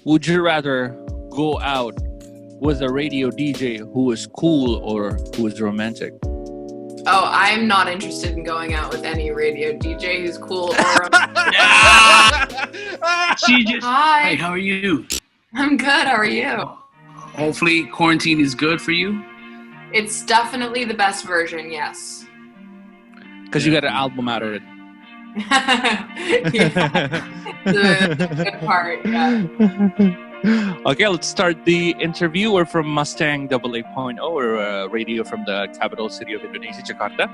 Would you rather go out with a radio DJ who is cool or who is romantic? Oh, I'm not interested in going out with any radio DJ who's cool or She just. Hi. Hey, how are you? I'm good. How are you? Hopefully, quarantine is good for you. It's definitely the best version, yes. Because you got an album out of it. Yeah. The good part, yeah. Okay, let's start the interview. We're from Mustang AA.0, or radio from the capital city of Indonesia, Jakarta.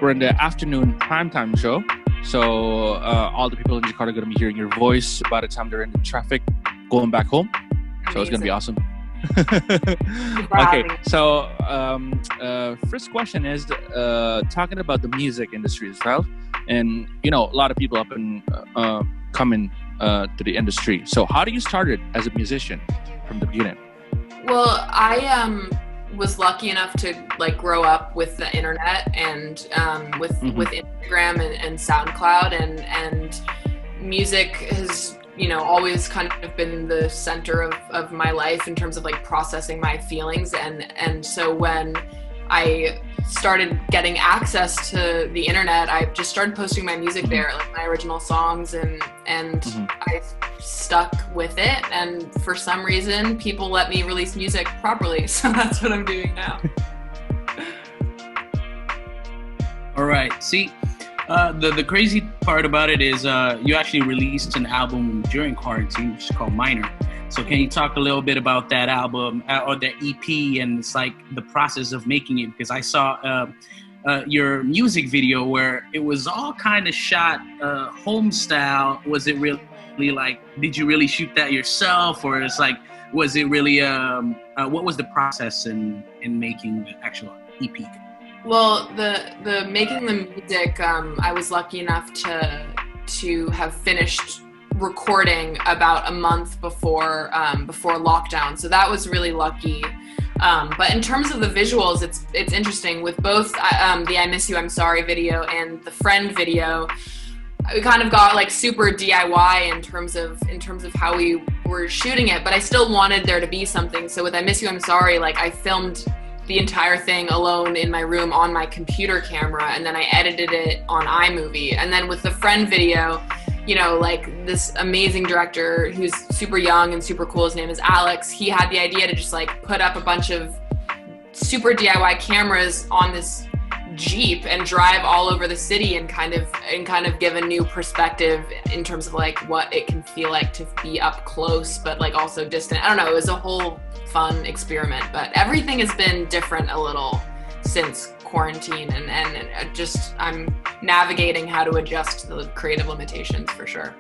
We're in the afternoon primetime show. So all the people in Jakarta are going to be hearing your voice by the time they're in the traffic going back home. So it's going to be awesome. Okay, so first question is talking about the music industry as well. And, you know, a lot of people up and coming to the industry. So how do you started as a musician from the beginning? Well, I was lucky enough to like grow up with the internet and with Instagram and SoundCloud and music has, you know, always kind of been the center of my life in terms of like processing my feelings. And so when I started getting access to the internet, I just started posting my music there, like my original songs, and I stuck with it. And for some reason, people let me release music properly. So that's what I'm doing now. All right. See, the crazy part about it is you actually released an album during quarantine, which is called Minor. So can you talk a little bit about that album or the EP and it's like the process of making it? Because I saw your music video where it was all kind of shot home style. Was it really like, did you really shoot that yourself, or it's like, was it really, what was the process in making the actual EP? Well, the making the music, I was lucky enough to have finished recording about a month before lockdown, so that was really lucky. But in terms of the visuals, it's interesting with both the "I Miss You, I'm Sorry" video and the "Friend" video. We kind of got like super DIY in terms of how we were shooting it, but I still wanted there to be something. So with "I Miss You, I'm Sorry," like I filmed the entire thing alone in my room on my computer camera, and then I edited it on iMovie. And then with the "Friend" video, you know, like this amazing director who's super young and super cool, his name is Alex, he had the idea to just like put up a bunch of super DIY cameras on this Jeep and drive all over the city and kind of give a new perspective in terms of like what it can feel like to be up close but like also distant. I don't know, it was a whole fun experiment, but everything has been different a little since quarantine and just I'm navigating how to adjust to the creative limitations for sure.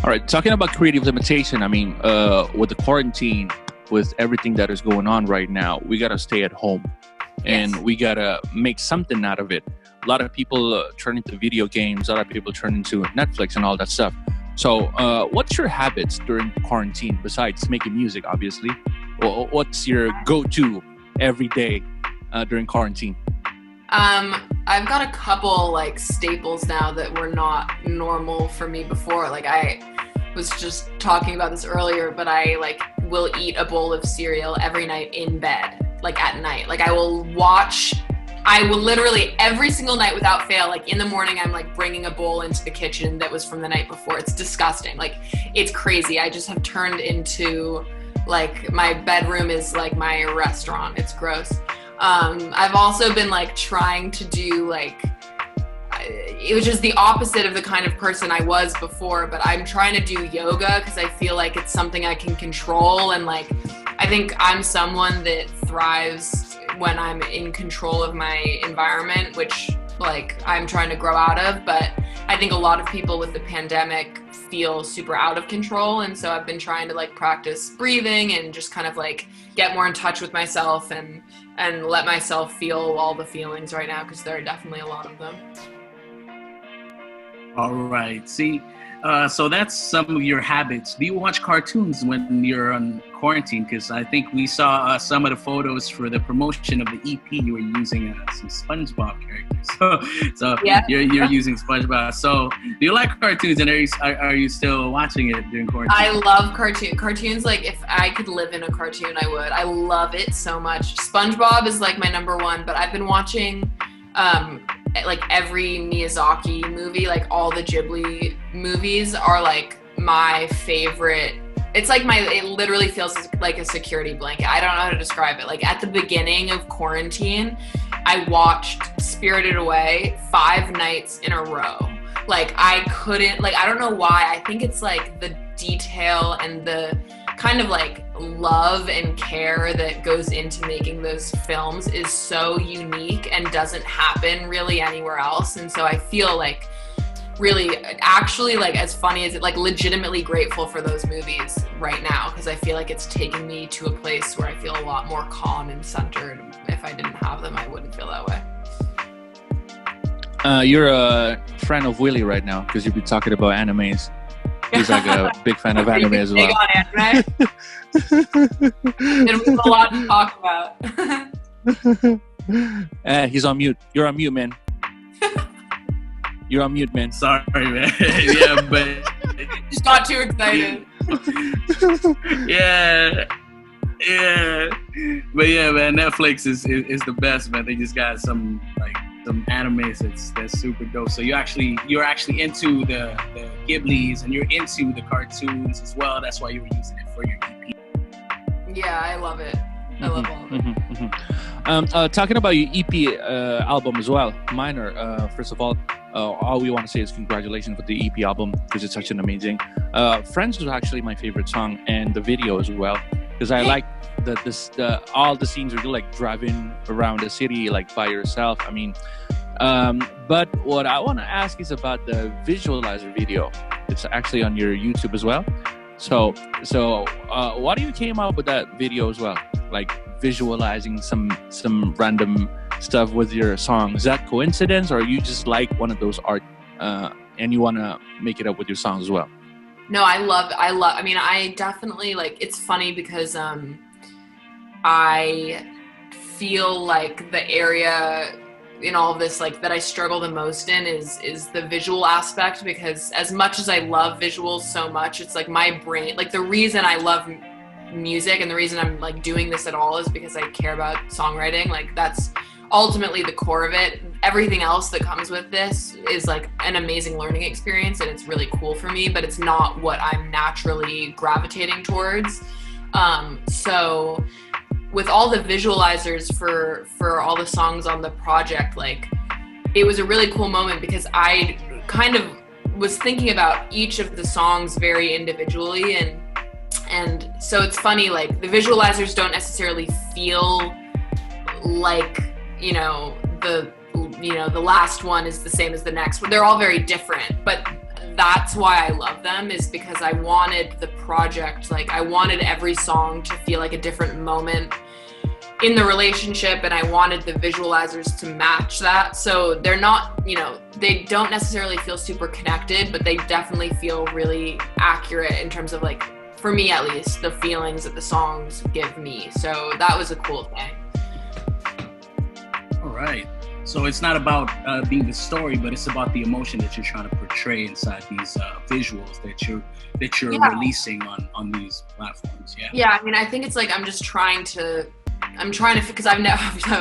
All right, talking about creative limitation, I mean, with the quarantine, with everything that is going on right now, we got to stay at home and we got to make something out of it. A lot of people turn into video games, a lot of people turn into Netflix and all that stuff. So what's your habits during quarantine besides making music, obviously? What's your go-to every day during quarantine? I've got a couple like staples now that were not normal for me before. Like I was just talking about this earlier, but I like will eat a bowl of cereal every night in bed, like at night. Like I will literally every single night without fail, like in the morning, I'm like bringing a bowl into the kitchen that was from the night before. It's disgusting. Like it's crazy. I just have turned into like my bedroom is like my restaurant. It's gross. I've also been like trying to do like, it was just the opposite of the kind of person I was before, but I'm trying to do yoga because I feel like it's something I can control. And like, I think I'm someone that thrives when I'm in control of my environment, which like I'm trying to grow out of. But I think a lot of people with the pandemic feel super out of control. And so I've been trying to like practice breathing and just kind of like get more in touch with myself and let myself feel all the feelings right now, because there are definitely a lot of them. All right. See, So that's some of your habits. Do you watch cartoons when you're on quarantine? Because I think we saw some of the photos for the promotion of the EP. You were using some SpongeBob characters. So Yeah. you're using SpongeBob. So do you like cartoons, and are you still watching it during quarantine? I love cartoons. Like, if I could live in a cartoon, I would. I love it so much. SpongeBob is like my number one, but I've been watching like every Miyazaki movie. Like, all the Ghibli movies are like my favorite. It's like it literally feels like a security blanket. I don't know how to describe it. Like, at the beginning of quarantine, I watched Spirited Away 5 nights in a row. Like, I couldn't, like, I don't know why. I think it's like the detail and the kind of like love and care that goes into making those films is so unique and doesn't happen really anywhere else. And so I feel like really, actually, like, as funny as it, like, legitimately grateful for those movies right now, because I feel like it's taken me to a place where I feel a lot more calm and centered. If I didn't have them, I wouldn't feel that way. You're a friend of Willie right now because you've been talking about animes. He's like a big fan of anime as well. Big on anime. And we have a lot to talk about. He's on mute. You're on mute, man. You're on mute, man. Sorry, man. Yeah, but Just got too excited. yeah. But yeah, man, Netflix is the best, man. They just got some animes that's super dope. So you're actually into the Ghiblis, and you're into the cartoons as well. That's why you were using it for your EP. Yeah, I love it. I love all of it. Talking about your EP album as well, Minor. First of all we want to say is congratulations for the EP album, because it's such an amazing. Friends was actually my favorite song, and the video as well, because I like all the scenes where you're like driving around the city like by yourself. I mean, but what I want to ask is about the visualizer video. It's actually on your YouTube as well. So why do you came up with that video as well? Like visualizing some random stuff with your song. Is that coincidence, or you just like one of those art and you want to make it up with your songs as well? No, I mean, I definitely, like, it's funny because I feel like the area in all of this, like, that I struggle the most in is the visual aspect, because as much as I love visuals so much, it's like my brain, like, the reason I love music and the reason I'm like doing this at all is because I care about songwriting. Like, that's ultimately the core of it. Everything else that comes with this is like an amazing learning experience, and it's really cool for me, but it's not what I'm naturally gravitating towards. So with all the visualizers for all the songs on the project, like, it was a really cool moment because I kind of was thinking about each of the songs very individually, and so it's funny, like, the visualizers don't necessarily feel like, the last one is the same as the next. They're all very different, but that's why I love them, is because I wanted the project, like, I wanted every song to feel like a different moment in the relationship, and I wanted the visualizers to match that. So they're not, they don't necessarily feel super connected, but they definitely feel really accurate in terms of, like, for me at least, the feelings that the songs give me. So that was a cool thing. All right. So it's not about being the story, but it's about the emotion that you're trying to portray inside these visuals that you're releasing on these platforms. Yeah. Yeah. I mean, I think it's like I'm trying to, because I've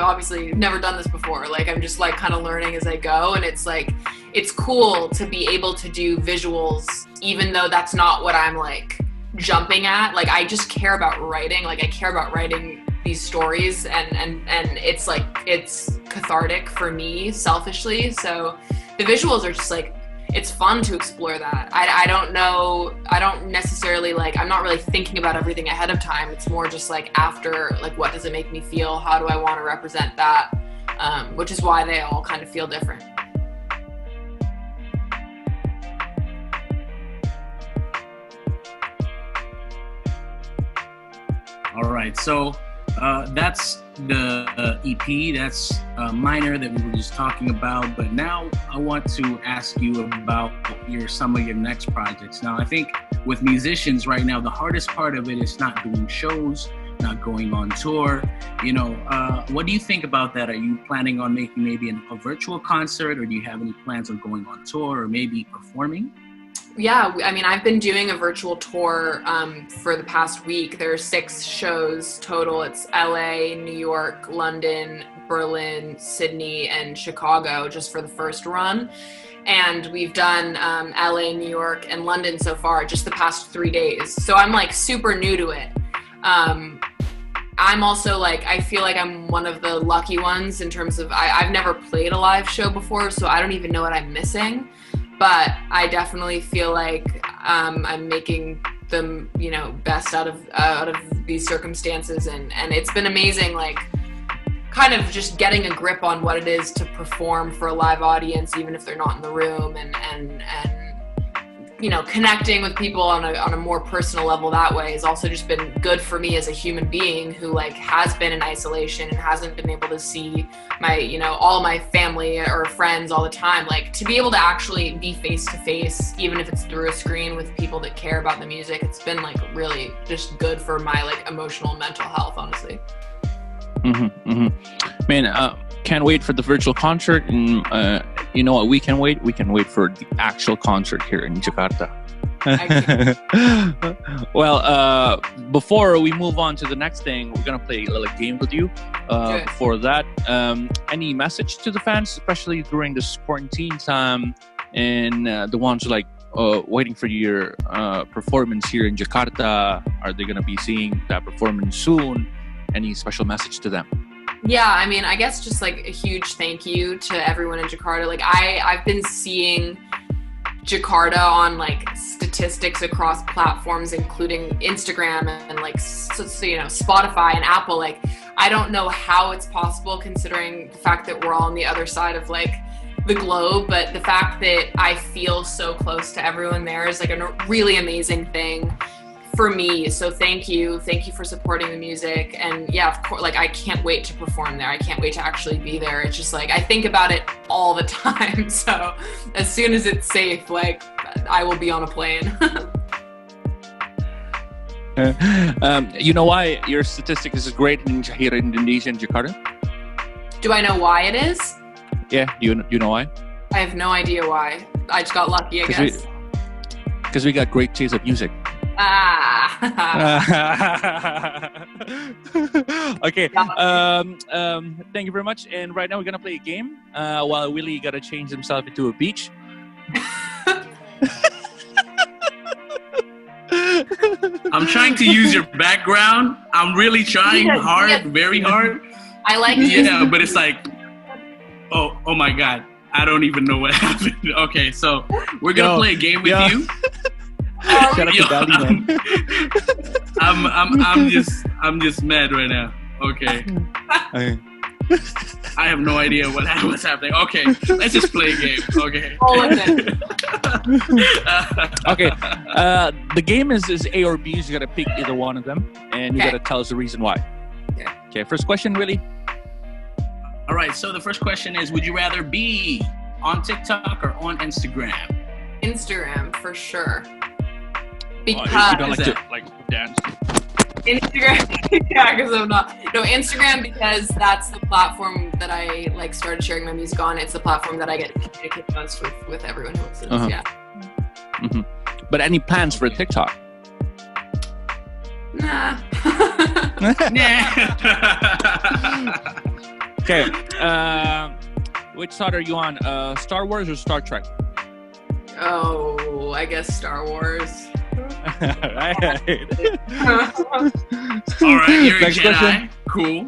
obviously never done this before. Like, I'm just like kind of learning as I go, and it's like, it's cool to be able to do visuals, even though that's not what I'm like jumping at. Like, I just care about writing. Like, I care about writing these stories, and it's like, it's cathartic for me selfishly. So the visuals are just like, it's fun to explore that. I don't know, I don't necessarily, like, I'm not really thinking about everything ahead of time. It's more just like after, like, what does it make me feel? How do I want to represent that? Which is why they all kind of feel different. All right. So That's the EP. That's Minor that we were just talking about. But now I want to ask you about some of your next projects. Now, I think with musicians right now, the hardest part of it is not doing shows, not going on tour. What do you think about that? Are you planning on making maybe a virtual concert, or do you have any plans of going on tour or maybe performing? Yeah, I mean, I've been doing a virtual tour for the past week. There are 6 shows total. It's LA, New York, London, Berlin, Sydney, and Chicago just for the first run. And we've done LA, New York, and London so far, just the past 3 days. So I'm like super new to it. I'm also like, I feel like I'm one of the lucky ones in terms of I've never played a live show before, so I don't even know what I'm missing. But I definitely feel like I'm making the best out of these circumstances, and it's been amazing, like kind of just getting a grip on what it is to perform for a live audience, even if they're not in the room, and connecting with people on a more personal level that way has also just been good for me as a human being who like has been in isolation and hasn't been able to see my all my family or friends all the time. Like to be able to actually be face to face, even if it's through a screen with people that care about the music, it's been like really just good for my like emotional and mental health, honestly. Man, can't wait for the virtual concert, and you know what, we can wait for the actual concert here in Jakarta. Well, before we move on to the next thing, we're gonna play a little game with you. Before that, any message to the fans, especially during this quarantine time, and the ones like waiting for your performance here in Jakarta? Are they gonna be seeing that performance soon? Any special message to them? Yeah, I mean, I guess just like a huge thank you to everyone in Jakarta. Like I've been seeing Jakarta on like statistics across platforms, including Instagram and like Spotify and Apple. Like I don't know how it's possible considering the fact that we're all on the other side of like the globe, but the fact that I feel so close to everyone there is like a really amazing thing for me. So thank you for supporting the music. And yeah, of course, like I can't wait to perform there. I can't wait to actually be there. It's just like I think about it all the time. So as soon as it's safe, like I will be on a plane. You know why your statistics is great here in Indonesia and Jakarta? Do I know why it is? Yeah, you know why? I have no idea why. I just got lucky, I guess. Because we got great taste of music. Okay. Thank you very much. And right now we're gonna play a game. While Willie gotta change himself into a beach. I'm trying to use your background. I'm really trying very hard. I like but it's like, oh my God, I don't even know what happened. Okay, so we're gonna play a game with you. I'm just mad right now. Okay. I have no idea what's happening. Okay, let's just play a game. Okay. Okay. The game is A or B. You gotta pick either one of them, and you gotta tell us the reason why. Okay. First question, really. All right. So the first question is: would you rather be on TikTok or on Instagram? Instagram for sure. Because you don't like to dance. Instagram, yeah, because I'm not. No, Instagram because that's the platform that I like started sharing my music on. It's the platform that I get to communicate most with everyone who listens. Yeah. Mm-hmm. But any plans for TikTok? Nah. Okay. Which side are you on? Star Wars or Star Trek? Oh, I guess Star Wars. All right, you're Next a Jedi. Cool.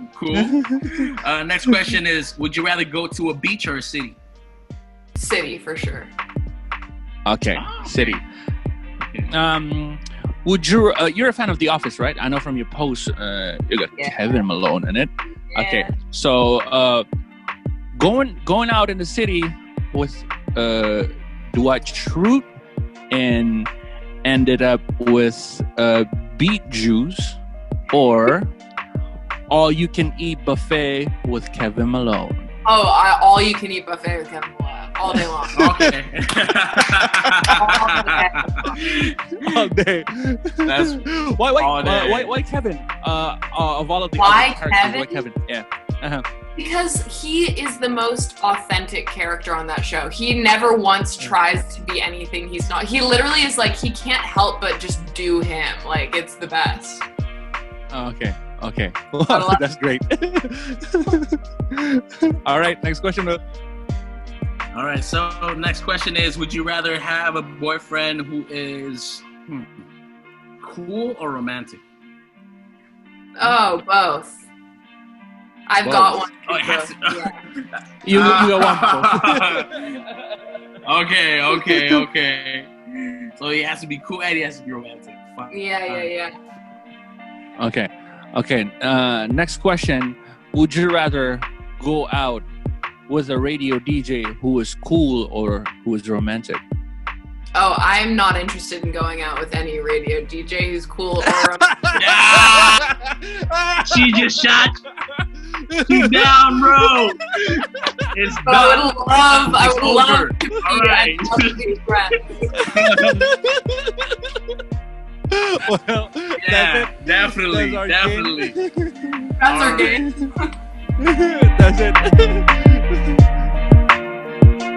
Next question is: would you rather go to a beach or a city? City for sure. Okay, city. Would you? You're a fan of The Office, right? I know from your post, you got Kevin Malone in it. Yeah. Okay, so going out in the city with Dwight Schrute and ended up with beet juice, or all you can eat buffet with Kevin Malone? Oh, all you can eat buffet with Kevin Malone all day long. Okay. All day. That's all day. Why Kevin? Of all of the Why other characters, Kevin? why Kevin? Yeah. Uh-huh. Because he is the most authentic character on that show. He never once tries to be anything he's not. He literally is like, he can't help but just do him. Like, it's the best. Oh, okay. Well, that's great. All right, next question. All right, so next question is, would you rather have a boyfriend who is cool or romantic? Oh, both. I've Both. got one. Oh, it has to- You got one. Okay. So he has to be cool and he has to be romantic. Fine. Yeah. Okay. Next question. Would you rather go out with a radio DJ who is cool or who is romantic? Oh, I'm not interested in going out with any radio DJ who's cool or Yeah! She just shot. She's down, bro. It's done. I would love to be, All right. I'd love to be friends. Well, Yeah, that's it. definitely. That's our That's our All game. That's it.